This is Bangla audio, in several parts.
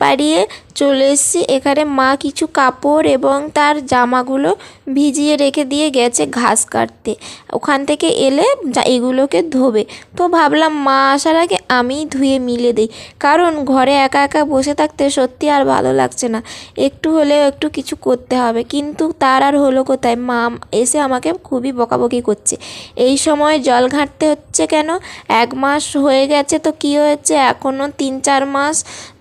পাড়িয়ে চলে এসেছি। এখানে মা কিছু কাপড় এবং তার জামাগুলো ভিজিয়ে রেখে দিয়ে গেছে ঘাস কাটতে। ওখান থেকে এলে এগুলোকে ধোবে। তো ভাবলাম মা আসার আগে আমিই ধুয়ে মিলে দিই, কারণ ঘরে একা একা বসে থাকতে সত্যি আর ভালো লাগছে না, একটু হলেও একটু কিছু করতে হবে। কিন্তু তার আর হলো কোথায়, মা এসে আমাকে খুবই বকাবকি করছে। এই সময় জল ঘাঁটতে হচ্ছে কেন? 1 মাস হয়ে গেছে তো কী হয়েছে, এখনও 3-4 মাস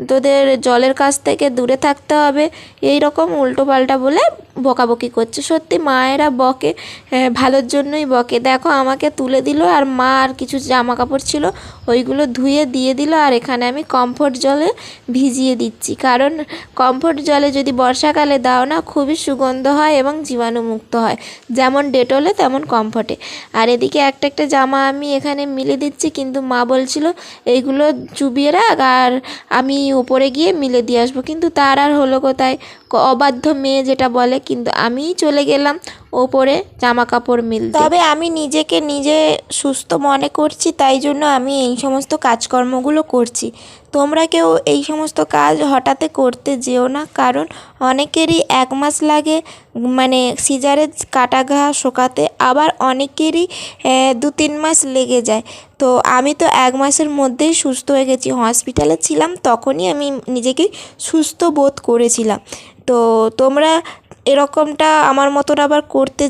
তোদের জলের কাছ থেকে দূরে থাকতে হবে, এই রকম উল্টোপাল্টা বলে বকাবকি করছে। সত্যি মায়েরা বকে, ভালোর জন্যই বকে। দেখো আমাকে তুলে দিল, আর মা আর কিছু জামা কাপড় ছিল ওইগুলো ধুয়ে দিয়ে দিল, আর এখানে আমি কমফোর্ট জলে ভিজিয়ে দিচ্ছি। কারণ কমফোর্ট জলে যদি বর্ষাকালে দাও না, খুবই সুগন্ধ হয় এবং জীবাণুমুক্ত হয়, যেমন ডেটলে তেমন কমফোর্টে। আর এদিকে একটা একটা জামা আমি এখানে মিলে দিচ্ছি, কিন্তু মা বলছিল এইগুলো চুবিয়ে রাখ আর আমি উপরে গিয়ে মিলে দিয়ে আসবো। কিন্তু তার আর হলো কোথায়, অবাধ্য মেয়ে যেটা বলে। কিন্তু আমিই চলে গেলাম ওপরে জামা কাপড় মিলতে। তবে আমি নিজেকে নিজে সুস্থ মনে করছি, তাই জন্য আমি এই সমস্ত কাজকর্মগুলো করছি। তোমরা কেউ এই সমস্ত কাজ হঠাৎ করতে যেও না, কারণ অনেকেরই 1 মাস লাগে মানে সিজারে কাটা ঘা শোকাতে, আবার অনেকেরই 2-3 মাস লেগে যায়। তো আমি তো 1 মাসের মধ্যেই সুস্থ হয়ে গেছি। হসপিটালে ছিলাম তখনই আমি নিজেকে সুস্থ বোধ করেছিলাম। তো তোমরা এরকমটা আমার মতন আবার করতে